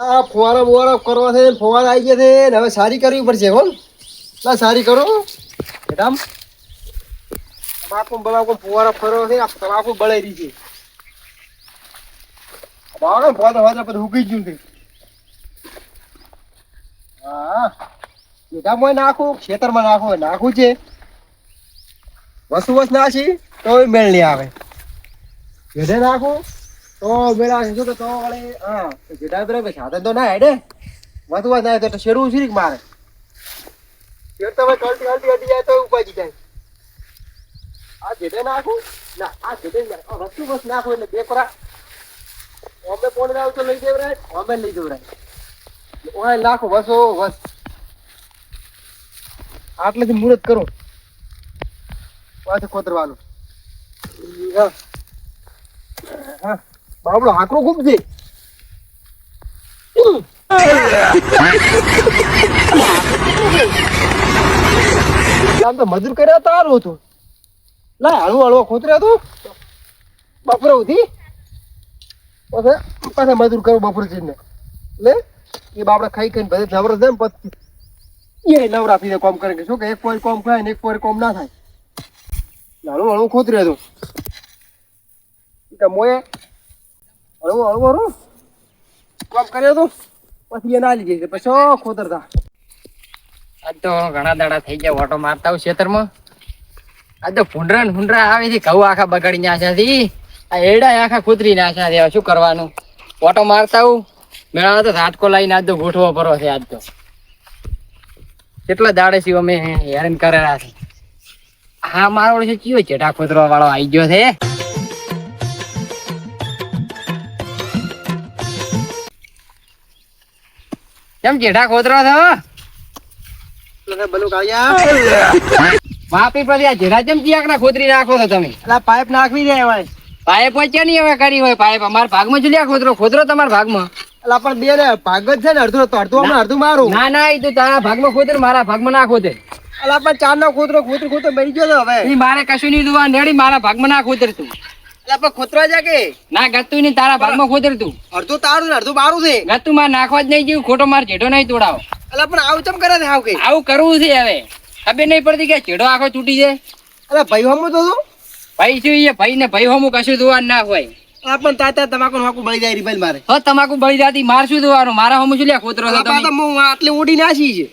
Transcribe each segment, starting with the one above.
આ ફુવારા બુવારા કરવા છે, ફુવારા આવી ગયા છે ને હવે સારી કરવી પડશે કોણ. ના સારી કરો મેડમ. તમાકુ બળાકુ ફુવારા ફરવો છે, આ તમાકુ બળાઈ રહી છે. બાવળો ફોન હોય પછી ઉગી ગયું છે. હા મેઢામાં નાખું ખેતરમાં નાખું છે. વસ્તુ નાખી તો મેળ નહીં આવે. જેઠે નાખું તો મેળ આવે શું તો વળી હા જેઠા બરાબર સાધન તો ના હેડે. વધુ ના તો શેરવું છે મારે. શેર તો કલટી હલટી જાય તો ઉપાજી જાય. આ જેઠે નાખું ના આ જેઠે વસ્તુ નાખું એટલે બે પરા અમે કોણ લાવ તો લઈ દેવરાય અમે લઈ દેવરાય. ઓય નાખો વસો વસ આટલેથી મુહૂર્ત કરો પાછું કોતરવાનું. હા બાબડો હાકરો ખૂબ છે. આમ તો મજૂર કર્યા તો સારું હતું. લા હળવો હળવો ખોતર્યા તું બપોરે ઉધી પાછા મજૂર કરો બપોરે જઈને લે એ બાપડા ખાઈ ખાઈને બધે નવરો છે ને પછી એ નવરા પીને કોમ કરે કે શું કે એક કોઈ કોમ ખાય ને એક કોઈ કોમ ના થાય. હળવું હળવું ખોતર્યા તું મોએ હળવું હળવું હળવું કોમ કર્યો તું પછી એ ના લીધી છે પછી ખોતરતા. આજ તો ઘણા દાડા થઈ ગયા ઓટો મારતા હું ખેતરમાં. આજ તો ભૂંડરા આવે છે ઘઉં આખા બગાડી નાખ્યા છે. આ એડા આખા કૂતરી નાખ્યા છે. શું કરવાનું ઓટો મારતા હું મેળા તો ઝાટકો લાવીને આજ તો ગોઠવો ભરો છે. આજ તો કેટલા દાડે છે અમે હેરાન કરેલા છે. હા મારો છે કયો ચેટા ખોતરવા વાળો આવી ગયો છે. કેમ ચેટા ખોતરો છો? બલું કાળિયા વાપી પછી આ જેઠા જેમ ચિયાકના ખોતરી નાખો છો તમે. એટલે પાઇપ નાખવી જાય હવે. પાઇપ વચ્ચે નહીં હવે કરી હોય પાઇપ અમારા ભાગમાં જ ખોતરો તમારા ભાગમાં. એટલે પણ બે ને ભાગ જ છે ને અડધું તો અડધું મારું. ના ના એ તો તારા ભાગમાં ખોતર મારા ભાગમાં ના ખોતર. એટલે પણ ચાર નો ખોતરો મરી ગયો હવે. એ મારે કશું નહીં જોવા નેડી મારા ભાગમાં ના ખોતર તું. એટલે પણ ખોતરા જા કે ના ગતું નહીં તારા ભાગમાં ખોતર તું. અડધું તારું ને અડધું મારું છે. ગતું મારે નાખવા જ નહીં જેવું ખોટો માર જેઠો નહીં તોડાવો. એટલે પણ આવું ચમ કરે છે આવું કે આવું કરવું છે હવે ખબર નહીં પડતી કે ચેડો આખો તૂટી જાય. એટલે ભાઈ હમું તો ભાઈ શું એ ભાઈ ને ભાઈ હમું કશું જોવાનું ના હોય. પણ તાતા તમાકુ બળી જાય રીબાઈ મારે. હ તમાકુ બળી જાતી માર શું જોવાનું મારા હમું શું લ્યા ખોતરો છો તમે. હું આટલે ઉડી નાસી છે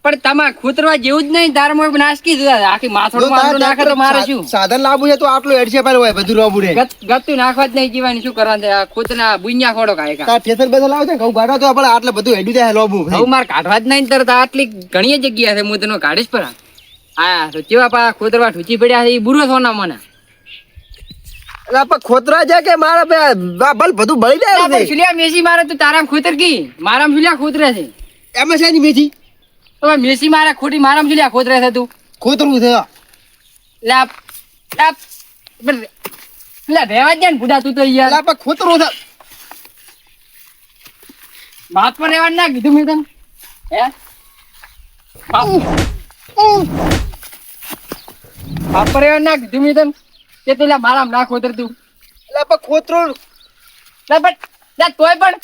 પણ તમારે ખોતરવા જેવું જ નહીં તારમાં નાસકી દીધા આખી માથોડું માથું નાખે તો મારે શું સાધન લાવવું છે તો આટલું એડશે પર હોય બધું લાવવું રે ગતું નાખવા જ નહીં જીવાની શું કરવાનું ખોતના બુન્યા ખોડો કાય તા ઠેસર બધું લાવશે ઘઉં ગાડો તો આપણે આટલે બધું હેડી જાય લોબુ હવે માર કાઢવા જ નહીં તરત આટલી ઘણી જગ્યા છે હું તને કાઢીશ પર હા તો કેવા પા ખોતરવા ઠૂચી પડ્યા છે એ બુરો સોના મને. એટલે પણ ખોતરા છે કે મારે બલ બધું બળી જાય છે. સુલિયા મેસી મારે તું તારામ ખોતર કી મારામ સુલિયા ખોતરે છે એમાં છે ની મેથી તો મેસી મારા ખોટી મારામ સુલિયા ખોતરે છે તું ખોતરું છે લાપ લાપ લે રેવા દે ને બુડા તું તો યાર એટલે પણ ખોતરું છે બાપ પર રેવા ના કીધું મેં તને હે બાપ પર રેવા ના કીધું મેં તને કે તું મારામ ના ખોતર તું એટલે પણ ખોતરું તોય પણ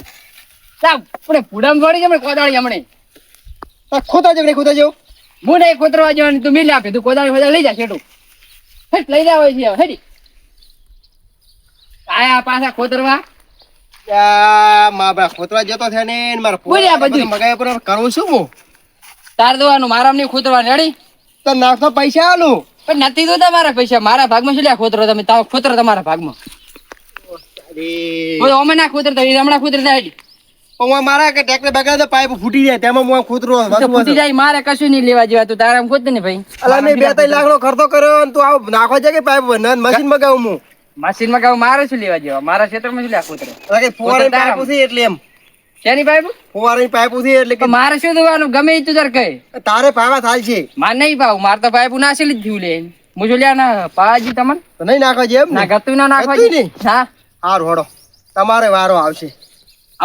ભૂડામ થોડી જમણે કોદાળી હમણે ખોતા જેવું હું નહીં ખોતરવા જવાનું તું મિલ આપે તું કોદાળી લઈ જા છેટું હેટ લઈ જા હોય છે હેડી આયા પાછા ખોતરવા મારા ખોતરા જતો છે ને મારા બોલ્યા બધું મગાય પર કરું શું હું તાર દવાનું મારામ નહીં ખોતરવા રેડી તો નાખતો પૈસા આલું પણ નથી તો તમારા પૈસા મારા ભાગમાં શું લ્યા ખોતરો તમે ખોતરો તમારા ભાગમાં અમે ના ખોતરતા હમણાં ખોતરતા હેડી મારા કે ટ્રેક્ટર બગાડે પાઇપ ફૂટી જાય તેમાં હું ખોતરો ફૂટી જાય મારે કશું નહીં લેવા જેવા તું તારા ખોત ને ભાઈ અલા મેં 2-3 લાખ નો ખર્ચો કર્યો તું આવ નાખવા જાય કે પાઇપ મશીન મગાવું હું મશીન મગાવું મારે શું લેવા જેવા મારા ક્ષેત્રમાં શું લ્યા ખોતરો અરે ફુવારાની પાઇપ છે એટલે એમ શેની પાઇપ ફુવારાની પાઇપ છે એટલે કે મારે શું દેવાનું ગમે એ તું તાર કહે તારે પાવા થાય છે માર નહીં પાવ માર તો પાઇપ નાસેલી જ થયું લે મુજોલિયા ના પાજી તમને તો નહીં નાખવા જેમ ના ગતું ના નાખવા નહીં હા હારું હડો તમારે વારો આવશે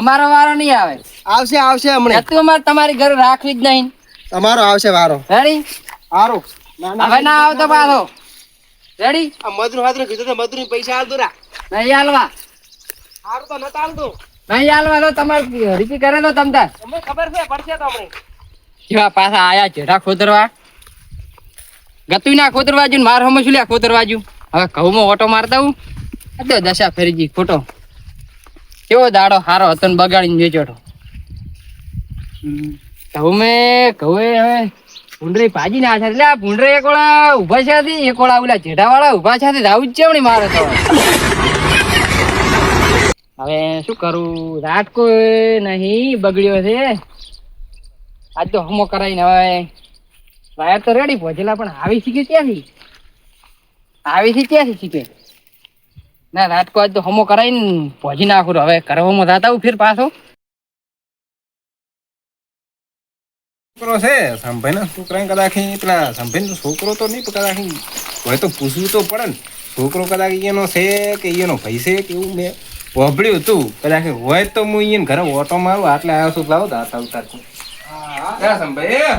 અમારો વારો નહીં આવે આવશે હમણાં ગતું અમારે તમારી ઘરે રાખવી જ નહીં તમારો આવશે વારો રેડી હારું હવે ના આવતો પાછો રેડી આ મજૂર હાથરે કીધું તો મજૂરી પૈસા આલતો રા નહીં હાલવા હારું તો નતા આલતો નહીં હાલવા તો તમારે રીતિ કરે તો તમતાર તમને ખબર છે પડશે તો હમણાં કેવા પાછા આયા જેઠા ખોતરવા ગતું ના ખોતરવાજુ ને માર હમ શું લ્યા ખોતરવાજુ હવે ઘઉંમાં ઓટો મારતા હું તો દશા ફરી ગઈ ખોટો કેવો દાડો હારો હતો ને બગાડીને વેચોટો ઘઉં હવે ભૂંડરી ભાજી ના છે એટલે આ ભૂંડરી એક ઓળા ઉભા છે એક ઓળા ઓલા જેઠા વાળા ઉભા છે આવું જ છે મારે તો હવે શું કરું રાત કોઈ નહીં બગડ્યો છે આજ તો હમો કરાવીને હવે વાયર તો રેડી પહોંચેલા પણ આવી શીખે ત્યાંથી શીખે ના રાતકો આજ તો હમો કરાવીને પહોંચી નાખું હવે કરવામાં થતા હું ફેર પાછો છોકરો છે સંભાઈ ના છોકરા કદાચ પેલા સંભાઈ છોકરો તો નહીં કદાચ હોય તો પૂછવું તો પડે ને છોકરો કદાચ એનો છે કે એનો ભાઈ છે કે એવું મેં વાપર્યું હતું કદાચ હોય તો હું એને ઘરે ઓટો મારું આટલે આવ્યો છું લાવો દાતા ઉતારશું સંભાઈ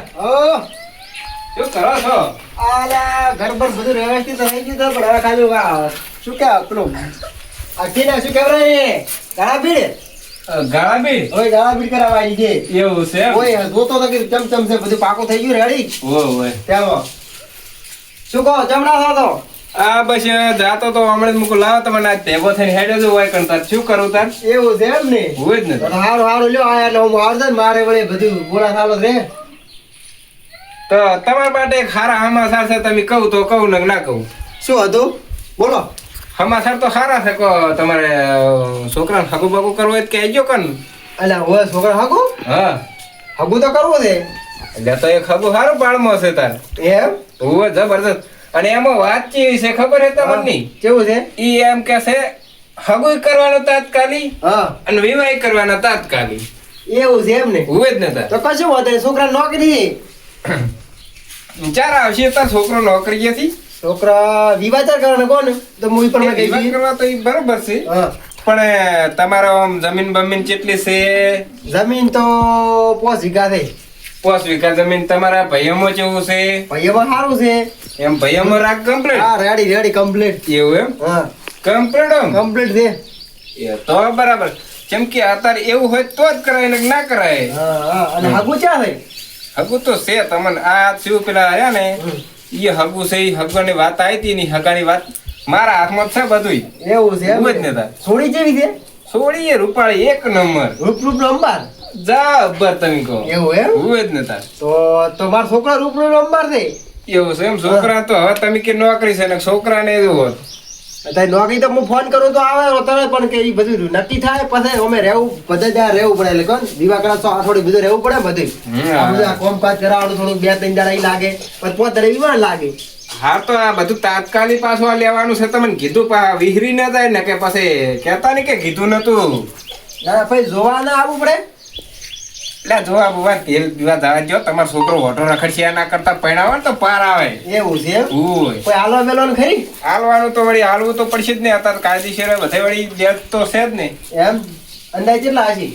શું કરો છો આલા ઘર પર બધું વ્યવસ્થિત થઈ ગયું તો પણ હવે ખાલી શું કે પેલું અઠીના શું કહેવાય ગાળા ભીડ ગાળાબી ઓય ગાળા ભીડ કરાવવાની છે એવું છે ઓય જોતો તો કે ચમચમ છે બધું પાકો થઈ ગયું રેડી ઓય ત્યાં શું કહો જમણા થો તો આ બસ જાતો તો હમણાં મૂકો લાવો તમને આજ ભેગો થઈને હેડ્યો છું હોય કરતા શું કરું તાર એવું છે એમ ને હોય જ ને હારું હારું લ્યો આ એટલે હું આવતો ને મારે વળી બધું બોલા થાલો રે તો તમારા માટે એક સારા સમાચાર છે તમે કહું તો કહું ને ના કહું શું હતું બોલો સમાચાર તો સારા છે કહો તમારે છોકરાને હગુ બગુ કરવું હોય તો કહેજો કન અલા ઓય છોકરા હગુ હા હગુ તો કરવું છે એટલે તો એક હગુ સારું પાડમાં છે તાર એમ હોય જબરદસ્ત અને એમાં વાત કેવી છે ખબર છે તમને કેવું છે ઈ એમ કે છે હગુ કરવાનો તાત્કાલિક હા અને વિવાહ કરવાનો તાત્કાલિક એવું છે એમ ને હોય જ ને તાર તો કશું વાંધો નહીં છોકરા નોકરી ચાર આવશે તાર છોકરો નોકરીએથી છોકરા વિવાચાર કરવાનો કોણ તો હું પણ કહી વિવાહ દઈએ. કરવા તો ઈ બરોબર છે હા પણ તમારો આમ જમીન બમીન કેટલી છે જમીન તો 5 વીઘા થઈ 5 વીઘા જમીન તમારા ભાઈઓમાં કેવું છે ભાઈઓમાં સારું છે એમ ભાઈઓમાં રાખ કમ્પ્લીટ હા રેડી કમ્પ્લીટ એવું એમ હા કમ્પ્લીટ એમ કમ્પ્લીટ છે એ તો બરાબર કેમ કે અત્યારે એવું હોય તો જ કરાય ને ના કરાય હા હા અને હગુ ચા થઈ હગુ તો છે તમને આ થયું પેલા આયા ને એ હગુ છે ઈ હગાની વાત આવી હતી ની હગાની વાત મારા હાથમાં જ છે બધું એવું છે એમ એવું જ ને તાર થોડી જેવી છે છોડીએ રૂપાળી એક નંબર રૂપ લંબાર જબર તમે કહો એવું એમ એવું જ ને તાર તો મારા છોકરા રૂપ લંબાર છે એવું છે એમ છોકરા તો હવે તમે કે નોકરી છે ને છોકરાને એવું હોત અત્યારે નોકરી તો હું ફોન કરું તો આવે તરત પણ કે ઈ બધું નક્કી થાય પછી અમે રહેવું બધા ત્યાં રહેવું પડે એટલે કોણ દીવા કરા તો થોડી બધું રહેવું પડે બધું આ બધું આ કામકાજ કરાવવાનું થોડુંક 2-3 દાડા ઈ લાગે પછી 5 દાડા વિમાન લાગે હા તો આ બધું તાત્કાલિક પાછું આ લેવાનું છે તમને કીધું વિહરી ના જાય ને કે પછી કેતા ને કે કીધું નતું ના પછી જોવા ના આવવું પડે એટલે જો આ બુવા તેલ પીવા જવા જો તમારો છોકરો ઓટો રખડશિયા ના કરતા પૈણાવે ને તો પાર આવે એવું છે એમ ઓય કોઈ હાલવા મેલવાનું ખરી હાલવાનું તો વળી હાલવું તો પડશે જ ને અત્યારે કાયદેસર બધે વળી જે તો છે જ ને એમ અંદાજ કેટલા હશે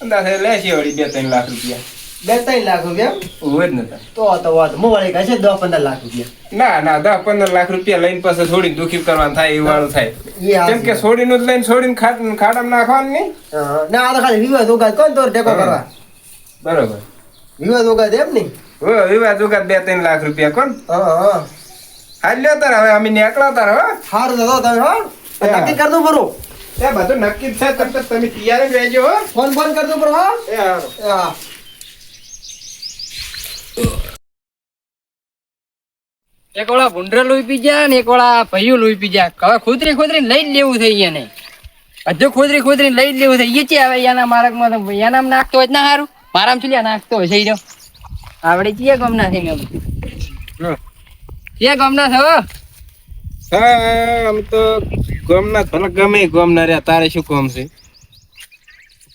અંદાજે લેશે વળી 2-3 લાખ રૂપિયા 2-3 લાખ રૂપિયા એમ હોય જ ને તાર. તો વાત હું વળી કહેશે 10-15 લાખ રૂપિયા ના 10-15 લાખ રૂપિયા લઈને પછી છોડીને દુખી કરવાનું થાય એ વાળું થાય એ હાલ કેમ કે છોડીનું જ લઈને છોડીને ખાડામાં નાખવાનું નહીં હા, ના આ તો ખાલી વિવાદ ઉગાદ કોણ તો ટેકો કરવા બરોબર વિવાદ ઉગાદ એમ નહીં હો વિવાદ ઉગાડ 2-3 લાખ રૂપિયા કોણ હા હા હાલ લ્યો તાર હવે અમે નીકળો તાર હો સારું તો તમે હો હા. નક્કી કર દઉં બરો એ બધું નક્કી જ છે તરત જ તમે તૈયાર જ રહેજો હો ફોન ફોન કર દઉં બરો હા એ હારું. હા એક ઓળા ભૂંડરા લોહી પી ગયા ને એક ઓળા ભૈયું લોહી પી ગયા હવે ખોદરી લઈ જ લેવું થઈ એને બધું ખોદરી લઈ જ લેવું થઈ એ છે હવે એના માર્ગમાં તો એનામ નાખતો હોય જ ના સારું મારામ ચુલિયા નાખતો હોય છે આવડે ચિયા ગમના છે ને ચિયા ગમના છો હા આમ તો ગોમના ભલે ગમે ગોમના રહ્યા તારે શું કામ છે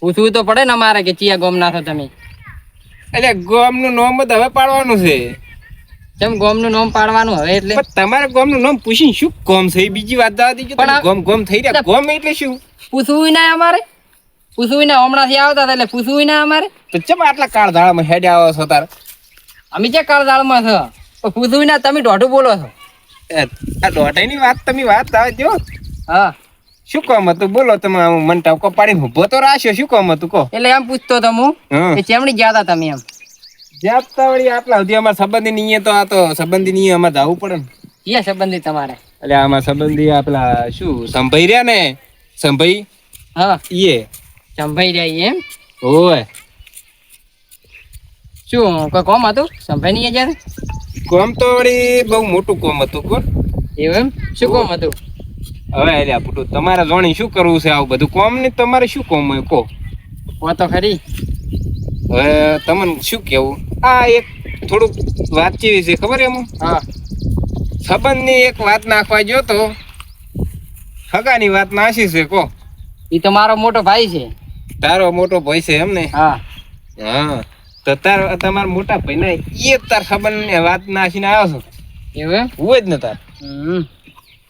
પૂછવું તો પડે ને મારે કે ચિયા ગમના છો તમે એટલે ગોમનું નામ જ હવે પાડવાનું છે કેમ ગોમનું નામ પાડવાનું હવે એટલે પણ તમારે ગોમનું નામ પૂછીને શું કોમ છે એ બીજી વાત જવા દીજો પણ આ- ગોમ ગોમ થઈ રહ્યા ગોમ એટલે શું પૂછવું ના અમારે પૂછવું ના હમણાંથી આવતા હતા એટલે પૂછવું ના અમારે તો ચમ આટલા કાળ ધાળામાં હેડે આવો છો તાર અમે ક્યાં કાળદાળમાં છો પણ પૂછવું ના તમે દોઢું બોલો છો આ દોઢાઈની વાત તમે વાત આવે જો હા શું કામ હતું બોલો તમે મન ટાવકો પાડીને ઊભો તો રાખ્યો શું કામ હતું કહો એટલે એમ પૂછતો તો હું હમ કે ચેમણી ગયા હતા તમે એમ જાપતા વળી આટલા સુધી અમારા સંબંધી નહીં તો આ તો સંબંધી નહીં અમારે જવું પડે ને ક્યાં સંબંધી તમારે એટલે આમાં સંબંધી આપલા શું સંભાઈ રહ્યા ને સંભાઈ હા ઈએ સંભાઈ રહ્યા એમ ઓય શું કોઈ કોમ હતું સંભાઈ નહીં જ્યારે કોમ તો વળી બહુ મોટું કોમ હતું કોણ એવું એમ શું કોમ હતું હવે અલ્યા પુટુ તમારે જોણી શું કરવું છે આવું બધું કોમ ને તમારે શું કોમ હોય કહો ઓ તો ખરી હવે તમને શું કેવું આ એક થોડુંક વાત જેવી છે ખબર એમ હા સંબંધની એક વાત નાખવા ગયો તો હગાની વાત નાસી છે કહો એ તો મારો મોટો ભાઈ છે તારો મોટો ભાઈ છે એમ ને હા હા તો તમારા મોટા ભાઈ ને એ તાર સંબંધ વાત નાસીને આવ્યો છો એવું એમ હોય જ ને તાર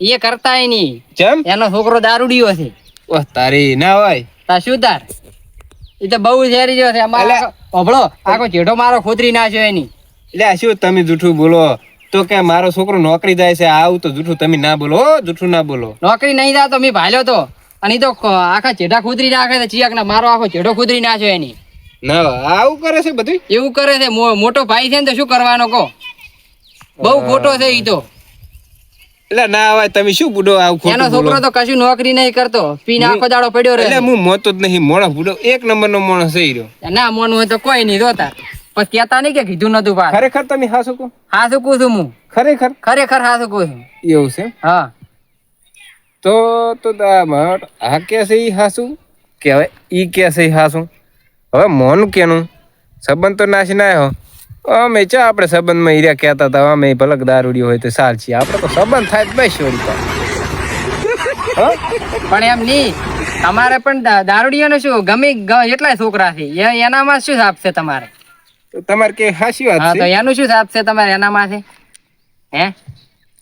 એ કરતા નહીં જેમ એનો છોકરો દારૂડિયો છે ઓહ તારી ના હોય તા શું તાર એ તો બહુ શેરી જેવો છે અમારે ઓભળો આખો જેઠો મારો ખોતરી નાખ્યો એની એટલે આ શું તમે જૂઠું બોલો તો કે મારો છોકરો નોકરી જાય છે આવું તો જૂઠું તમે ના બોલો હો, જૂઠું ના બોલો નોકરી નહીં જાય તો મેં ભાલ્યો તો અને ઈ તો આખા જેઠા ખોતરી નાખે છે ચિયાક ના મારો આખો જેઠો ખોતરી નાખ્યો એની ના આવું કરે છે બધું એવું કરે છે મોટો ભાઈ છે ને તો શું કરવાનો કહો બહુ ખોટો છે ઈ તો એટલે ના હોય તમે શું બુડો આવું એનો ખોટું બોલો છોકરો તો કશું નોકરી નહીં કરતો પીને આખો દાડો પડ્યો એટલે રહે હું મોતો જ નહીં મોણો બુડો એક નંબરનો માણસ છે ઈ રહ્યો. ના મોનું હોય તો કોઈ નહીં જોતા પછી કેતા નહીં કે કીધું નતું પાસ ખરેખર તમે હાસુ કહો હા શું કહું છું હું ખરેખર ખરેખર હા શું કહું છું એવું છે હા તો આ કે છે ઈ હાસુ કે હવે ઈ કે છે ઈ હાસુ હવે મોનું કેનું સંબંધ તો નાસી ના આવ્યો અમે ચા આપણે સંબંધમાં હીર્યા કહેતા હતા અમે ભલક દારૂડિયો હોય તો સાલ છીએ આપણે તો સંબંધ થાય જ બસ વળી પણ એમ નહીં તમારે પણ દારૂડિયાનો શું ગમે એટલા છોકરા છે એનામાં શું સાપ છે તમારે તો તમારે કે હાસી હા વાત તો છે એનું શું સાપ છે તમારે એનામાં છે હે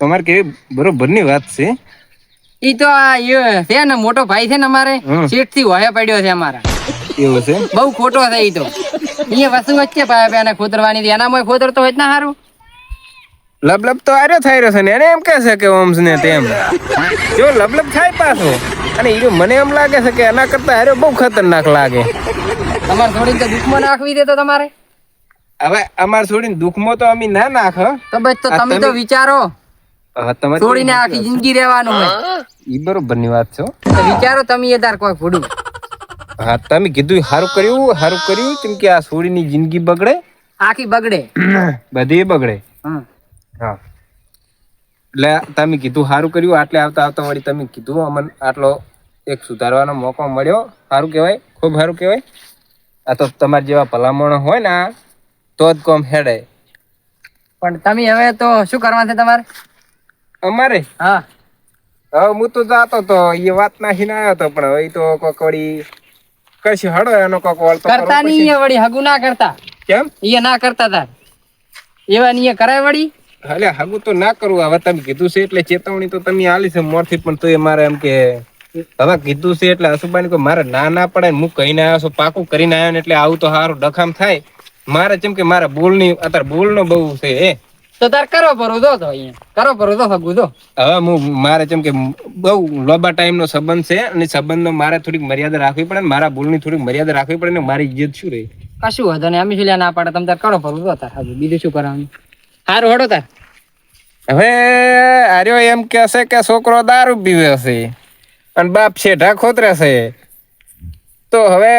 તમારે કેવી બરોબરની વાત છે ઈ તો આ છે ને મોટો ભાઈ છે ને અમારે શેઠ થી વહે પડ્યો છે અમારા એવું છે બહુ ખોટો છે ઈ તો અહીંયા વસ્તુ વચ્ચે પાયા એને ખોતરવાની એનામાં ખોતરતો હોય જ ના સારું લબલબ તો આર્યો થઈ રહ્યો છે ને એને એમ કહે છે કે ઓમ્સ ને તેમ જો લબલબ થાય પાછો અને ઈ મને એમ લાગે છે કે એના કરતા આર્યો બહુ ખતરનાક લાગે તમારે થોડીક તો દુઃખમાં નાખવી દે તો તમારે હવે અમારે છોડીને દુઃખમાં તો અમે ના નાખ તો બસ તો તમે તો વિચારો તમારે છોડીને આખી જિંદગી રહેવાનું હોય ઈ બરોબર ની વાત છે હો. તો વિચારો તમે એ તાર કોઈ ફૂડું હા તમે કીધું સારું કર્યું કેમ કે આ છોડીની જિંદગી બગડે આખી બગડે બધી બગડે હમ. હા એટલે તમે કીધું સારું કર્યું આટલે આવતા આવતા વળી તમે કીધું અમને આટલો એક સુધારવાનો મોકો મળ્યો સારું કહેવાય ખૂબ સારું કહેવાય આ તો તમારા જેવા ભલામણો હોય ને તો જ કોમ હેડે પણ તમે હવે તો શું કરવાનું છે તમારે અમારે હા હવે હું તો જાતો તો એ વાત નાખીને આવ્યો હતો પણ હવે ઈ તો કોક વળી કશું હડો એનો કોક વળતો કરતા નહીં એ વળી હગું ના કરતા કેમ એ ના કરતા તાર એવા નહીં એ કરાય વળી એટલે હગું તો ના કરવું હવે તમે કીધું છે એટલે ચેતવણી તો તમે આલી છે મોરથી પણ તો એ મારે એમ કે હવે કીધું છે એટલે અશુબાની કોઈ મારે ના પડે ને હું કહીને આવ્યો છું પાકું કરીને આવ્યો ને એટલે આવું તો સારું ડખામ થાય મારે જેમ કે મારા બોલની અત્યારે બોલનો બહુ છે તો તાર કરો પરો દો તો અહીંયા કરો પરો દો હગું દો હવે હું મારે જેમ કે બહુ લાંબા ટાઈમનો સંબંધ છે અને સંબંધનો મારે થોડીક મર્યાદા રાખવી પડે ને મારા બોલની થોડીક મર્યાદા રાખવી પડે ને મારી ઇજ્જત શું રહી કશું વાંધો નહીં અમે શું લ્યા ના પાડે તમે તાર કરો પરો દો તાર હગું બીજું શું કરવાનું સારું હડો તાર હવે આર્યો એમ કહેશે કે છોકરો દારૂ પીવે છે અને બાપ શેઠા ખોતરે છે તો હવે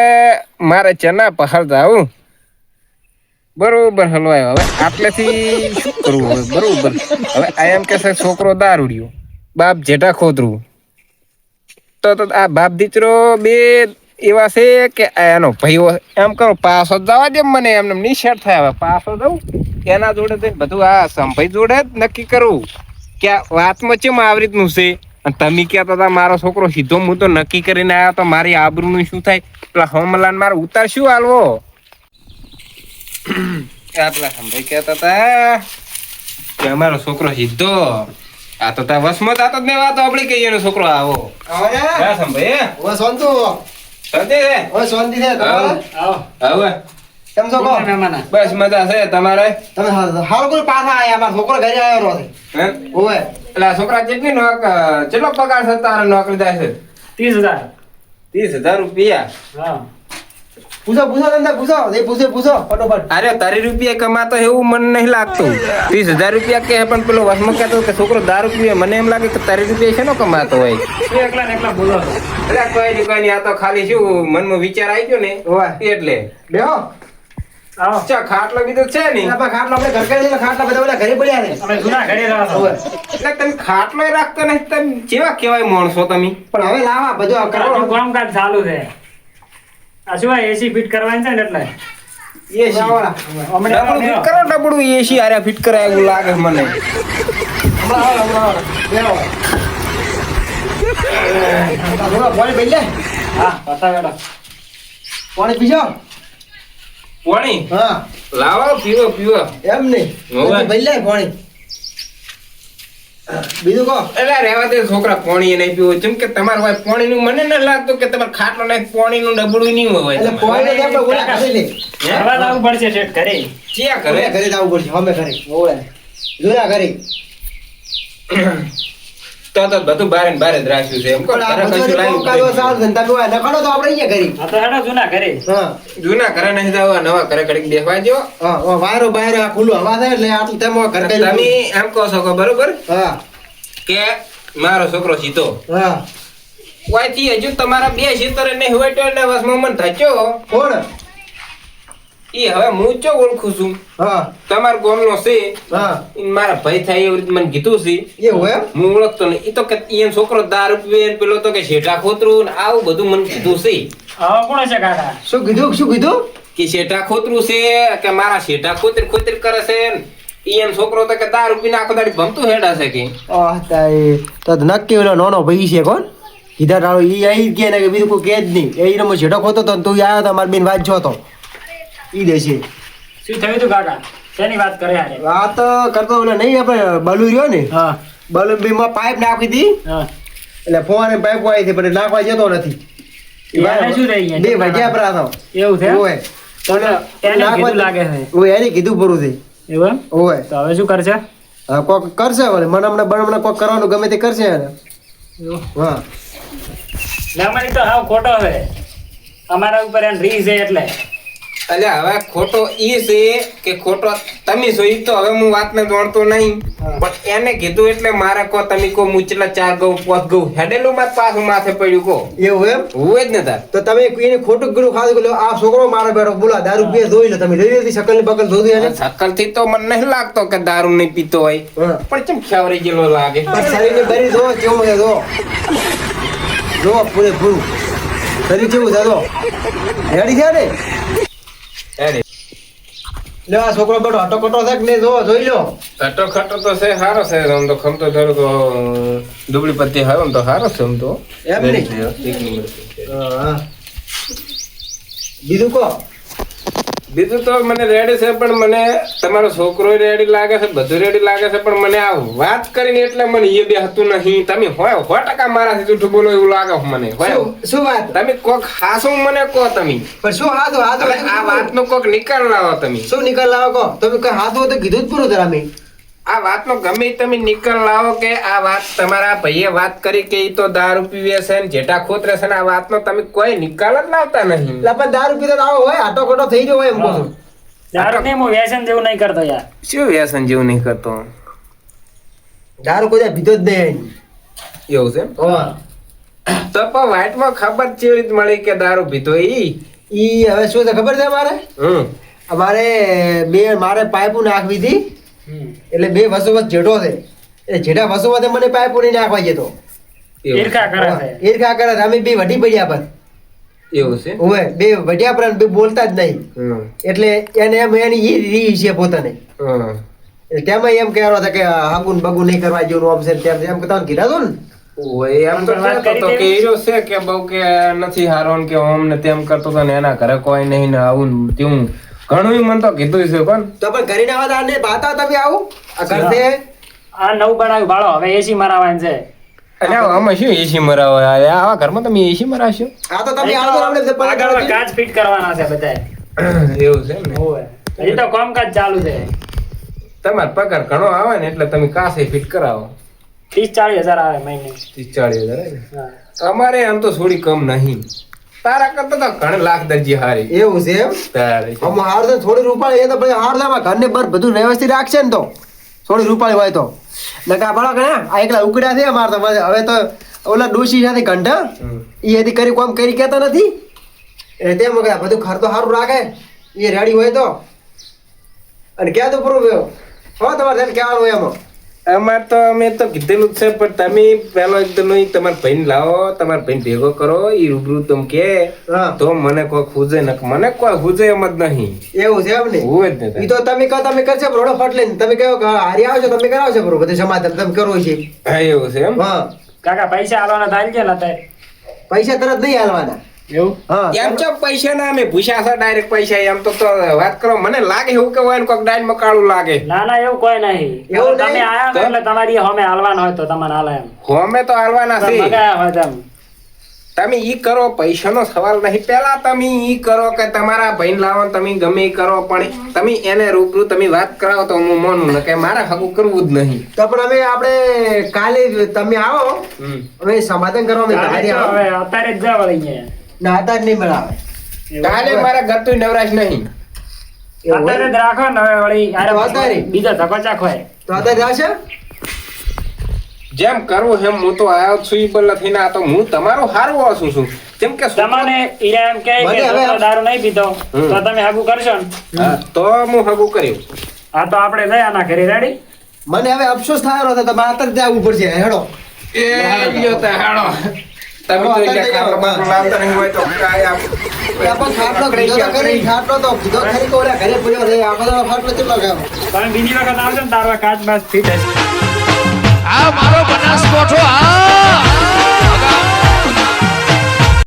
મારે ચના પહાડ જાવું બરોબર હલવાયો હવે આટલેથી શું કરવું હવે બરોબર હવે આ એમ કહેશે છોકરો દારૂડિયો બાપ જેઠા ખોતરું તો આ બાપ દીકરો બે એવા છે કે એનો ભાઈઓ એમ કરો પાછો જવા દે મને એમને નિશેટ થાય હવે પાછો જવું એના જોડે થઈને બધું આ સંભાઈ જોડે જ નક્કી કરવું કે આ વાતમાં ચેમ આવી રીતનું છે અને તમે કહેતા હતા મારો છોકરો સીધો હું તો નક્કી કરીને આવ્યો તો મારી આબરૂનું શું થાય પેલા હોમલાન મારે ઉતાર શું હાલવો પેલા સંભાઈ કહેતા હતા કે અમારો છોકરો સીધો આ તો તા વસમાં જાતો જ ને વાત આપડી કહીએ એનો છોકરો આવો હા સંભાઈ હવે શાંતુ શાંતિ છે હવે શાંતિ છે તમારે હવે કેમ છો કહો મહેમાન બસ મજા છે તમારે તમે હાલ કોઈ પાછા આયા અમારા છોકરો ઘરે આવ્યો છે હે ઓવે એટલે આ છોકરા કેટલી કેટલો પગાર છે તારે નોકરી જાય છે 30,000. 30,000 રૂપિયા? હા. પૂછો તમને પૂછો એ પૂછો ફટોફટ. અરે તારી રૂપિયા કમાતો એવું મને નહીં લાગતું. 30,000 રૂપિયા કે પણ પેલો વસમાં કહેતો કે છોકરો દારૂ પીવે, મને એમ લાગે કે તારી રૂપિયા શેનો કમાતો હોય. તું એકલા ને એકલા બોલો છો. એટલે કોઈ નહીં, આ તો ખાલી શું મનમાં વિચાર આવી ગયો ને ઓય એટલે. બેહો આવો. ચા ખાટલો બીજો છે ને આપણે ખાટલા આપણે ઘર કરી ખાટલા બધા ઓલા ઘરે પડ્યા ને. અમે જૂના ઘરે રહ્યા છો. ઓય. એટલે તમે ખાટલો રાખતો નહીં, તમે કેવા કેવાય માણસો તમે. પણ હવે લાવા બધું આ ઘરનું કરો. કામકાજ ચાલુ છે. આ શું એસી ફિટ કરવાની છે ને એટલે એસી લાવવાના. હમણાં ડબડું ફિટ કરો, ડબડું એસી આરે ફિટ કરાય એવું લાગે મને. હમણાં આવો. બેહો. પાણી પી લે. હા બતાવેલો. પાણી પીજો. પાણી હા લાવો, પીવો પીવો. એમ નહીં ઓય. પી લે પાણી. બીજું કહો. એટલે રહેવા દે છોકરા, પાણી એ નહીં પીવું. જેમ કે તમારે હોય પાણીનું, મને ન લાગતું કે તમારે ખાટલો નહીં પાણીનું ડબડું નહીં હોય એટલે તમારે. પાણી આપણે ઓલા ઘરે લે. ફરવા જવું પડશે શેઠ ઘરે. ક્યાં ઘરે કરે? ઘરે જવું પડશે અમે ઘરે. ઓય. જૂના ઘરે. તો બધું બારે ને બારે જ રાખ્યું છે. એમ કહો, પણ આ ઘરે કશું બધું લાવ્યું કામકાજો નથી. સારું છે ને તમે ઓય નખાડો તો આપણે અહીંયા ઘરે. હા તો હેડો જૂના ઘરે. હા જૂના ઘરે નહીં જવા, નવા ઘરે ઘડીક બેસવા જો. હા ઓ વાયરો બાયરો આ ખુલ્લું હવા થાય એટલે આટલું તમે ઘર કરી તમે એમ કહો છો કે બરોબર હા કે મારો છોકરો સીતો હા ઓયથી હજુ તમારા બે સીતર ને હુવેટો ને વસમાં મને થચો. કોણ ઈ હવે હું ચો ઓળખું છું. હા તમારા ગામનો છે. હા ઈ મારા ભાઈ થાય એવી રીતે મને કીધું છે. એવું એમ હું ઓળખતો નહીં. ઈ તો કે ઈ છોકરો દારૂ પીવે ને પેલો તો કે શેઠા ખોતરું ને આવું બધું મને કીધું છે. હવે કોણ છે કાકા? શું કીધું કે શેઠા ખોતરું છે, કે મારા શેઠા ખોતરી ખોતરી કરે છે ને ઈ એમ છોકરો તો કે દારૂ પીને આખો દાડી ભમતું હેડા છે કે. તાય તો નક્કી ઓલો નાનો ભાઈ છે કોણ કીધા તારો ઈ આઈ કે ને કે બીજું કોઈ કે જ નહીં એ રમો છેડો ખોતો તો ને તું આવ્યો તો મારી બેન વાત જો તો ઈ દેશે શું થયું તું કાકા? શેની વાત કરે હારે? વાત કરતો ઓલો નહીં આપણે બલુ રહ્યો ને હા બલુ બીમાં પાઇપ નાખી હતી હા. એટલે ફોન પાઇપ આવી હતી પણ નાખવા જતો નથી એને શું થઈ ગયા? બે વાગ્યા પર હતો એવું છે? ઓય તો એને કીધું લાગે છે. ઓય એને કીધું પૂરું થઈ એવું એમ? ઓય તો હવે શું કરશે? હા કોક કરશે વળી મને હમણાં કોક કરવાનું ગમે તે કરશે એને એવું? હા અમારી તો હાવ ખોટો છે. અમારા ઉપર એને રી છે એટલે. એટલે હવે ખોટો ઈ છે કે ખોટો તમે છો ઈ તો હવે હું વાતને જાણતો નહીં. પણ એને કીધું એટલે મારે કહો તમે કહો મુચલા 4 ગઉ 5 ગઉ હેડેલું માર પાછું માથે પડ્યું કહો. એવું એમ હોય જ ને તાર. તો તમે એને ખોટું કર્યું ખાધું કે આ છોકરો મારો બેઠો બોલા દારૂ પીએ જોઈ લો તમે જોઈ શકલ ને બકલ જોઈ એને શકલ થી તો મને નહીં લાગતો કે દારૂ નહીં પીતો હોય. હા. પણ ચમ ખ્યાવરી જેલો લાગે. પણ શરીરને બરી જો કેવું છે જો પૂરેપૂરું શરીર કેવું છે જો રેડી છે ને હેડે. લે આ છોકરો બેઠો હટો કટો છે કે નહીં જો જોઈ લો ખટો ખટો તો છે સારો છે. આમ તો ખમતો થોડુંક દુબળી પત્તી હોય આમ તો સારો છે આમ તો. એમ નહીં? એક નંબર છે. હા બીજું કહો બીજું તો મને રેડી છે, પણ મને તમારો છોકરો રેડી લાગે છે, બધું રેડી લાગે છે, પણ મને આ વાત કરીને એટલે મને એ બે હતું નહીં. તમે હોય 100% મારાથી જૂઠું બોલો એવું લાગે છે મને. હોય શું વાત તમે કોક હાસું મને કહો તમે. પણ શું હાથ હવે આ વાતનો કોક નિકાલ લાવો તમે. શું નિકાલ લાવો કહો તમે કઈ હાથ હોય તો કીધું જ પૂરું તમે આ વાતનો ગમે તમે નિકાલ લાવો કે આ વાત તમારા ભાઈએ વાત કરી કે ઈ તો દારૂ પીવે છે ને જેટા ખોતરે છે ને આ વાતનો તમે કોઈ નિકાલ જ લાવતા નહીં. એટલે પણ દારૂ પીતો આવો હોય આટો કટો થઈ ગયો હોય એમ કહું છું. દારૂ નહીં, હું વ્યસન જેવું નહીં કરતો યાર. શું વ્યસન જેવું નહીં કરતો? દારૂ કોઈ પીધો જ નહીં એવું છે? તો પણ વાઈટમાં ખબર કેવી રીતે મળી કે દારૂ પીતો ઈ હવે શું છે ખબર છે મારે પાઇપો નાખવી હતી એટલે બે વસોવસ જેઠો છે એ જેઠા વસોવસે મને પાઇપો નહીં નાખવા જતો ઈર્ષા કરે છે. ઈર્ષા કરે છે. અમે બે વઢી પડ્યા પર એવું છે? ઓય બે વઢ્યા પર બે બોલતા જ નહીં હમ. એટલે એને એમ એની ઈ રી છે પોતાને હમ. એટલે તેમાં એમ કહેવાનો હતો કે હાગુન બગુન નહીં કરવા જેવું આમ છે ને તેમ છે. એમ કે તમને કીધા તો ને ઓય એમ તો કહેતો તો કે હીરો છે કે બહુ કે નથી હારો ને કે ઓમ ને તેમ કરતો તો ને એના ઘરે કોઈ નહીં ને આવું ને તેવું ઘણું મને તો કીધું છે. પણ તો પણ ઘરે ના વાત આને બાતા તમે આવું આ કરશે આ નવું બનાવ્યું બાળો હવે એસી મરાવાનું છે. એટલે આમાં શું એસી મરાવો? આવા ઘરમાં તમે એસી મરાવશો? આ તો તમે આવો આપણે આગળ કાચ ફિટ કરવાના છે બધાય. એવું છે ને? હોવે. હજી તો કામકાજ ચાલુ છે. તમારે પગાર ઘણો આવે ને એટલે તમે કાસે ફિટ કરાવો. 30-40 હજાર આવે મહિને. 30-40 હજાર આવે ને? હા. અમારે આમ તો થોડી કમ નહીં તારા કરતા તો ઘણા લાખ દરજી હારી એવું છે એમ તારે આમ હાર તો થોડી રૂપાળી એ તો પછી હાર લાવવા ઘરને બર બધું વ્યવસ્થિત રાખશે ને તો થોડી રૂપાળી હોય તો નકા બળો કે આ એકલા ઉકડ્યા છે અમાર તો હવે તો ઓલા ડોશી સાથે ઘંટા એ એથી કરી કોમ કરી કેતા નથી એટલે તેમ વગર બધું ખર તો સારું રાખે એ રેડી હોય તો અને ક્યાં તો પૂરું હો તમારે તેમ કહેવાનું હોય એમાં અમાર તો અમે તો કીધેલું જ છે પણ તમે પેલો એકદમ તમારા ભાઈને લાવો તમારા ભાઈને ભેગો કરો એ રૂબરૂ તમ કે હા તો મને કોઈ ખૂજે ન મને કોઈ ખૂજે એમ જ નહીં એવું છે એમ ને હોય જ ઈ ને તો તમે કહો તમે કરશે રોડો ફટ લઈને તમે કહો કે હારી આવજો તમે કરાવશો બરોબર બધું સમાધાન તમે કરવું છે હા એવું છે એમ હા કાકા પૈસા આલવાના થાય છે ને તે પૈસા તરત નહીં હાલવાના એવું હા એમ તો પૈસા ના અમે ભૂસ્યા છે ડાયરેક્ટ પૈસા એમ તો વાત કરો મને લાગે એવું કે હોય ને કોઈક ડાયન મકાળું લાગે ના ના એવું કોઈ નહીં એવું તમે નહીં? આયા ને એટલે તમારી હમે હાલવાના હોય તો તમને હાલે એમ હોમે તો હાલવાના તમે છે મગાયા હોય તેમ. તમે ઈ કરો પૈસાનો સવાલ નહીં પેલા તમે ઈ કરો કે તમારા ભાઈને લાવો ને તમે ગમે ઈ કરો પણ તમે એને રૂબરૂ તમે વાત કરાવો તો હું માનું ને કે મારે હગું કરવું જ નહીં તો પણ અમે આપણે કાલે તમે આવો અમે સમાધાન કરવા અમે કાલે હારી તો આવો હવે અત્યારે જ જવા અહીંયા. ના હતા નહીં મળાવે કાલે મારા ઘરતું નવરાશ નહીં એવું હોય? અત્યારે જ રાખો ને હવે વળી આરે તો અત્યારે? બીજો ધક્કો ચાખો એ. તો અત્યારે આવશે જેમ કરવું એમ હું તો આવ્યો છું ઈ બલ્લા થઈને આ તો હું તમારો હારું ઓછું છું જેમ કે તમને ઈરા એમ કહે કે મને હવે છોકરો દારૂ નહીં પીતો તો તમે હાગુ કરશો ને હા, તો હું હગું કર્યું હા તો આપણે જઈ આના ઘરે રેડી મને હવે અફસોસ થયો હતો તમારે અત્યારે જ આવવું પડશે હેડો એ લ્યો તે હાડો તમે તો એટલે ખાટલો બાટલો લાવતા નહીં હોય તો કાંઈ આપણે ખાટલો કીધો તો ખરી, ખાટલો તો કીધો ખરી કે ઓલા ઘરે પડ્યો છે આપણે તો ખાટલો કેટલો ગયો તમે બીજી વખત આવજો ને તારો કાચ બાચ ફીટ હશે આ મારો બનાસકોઠો આ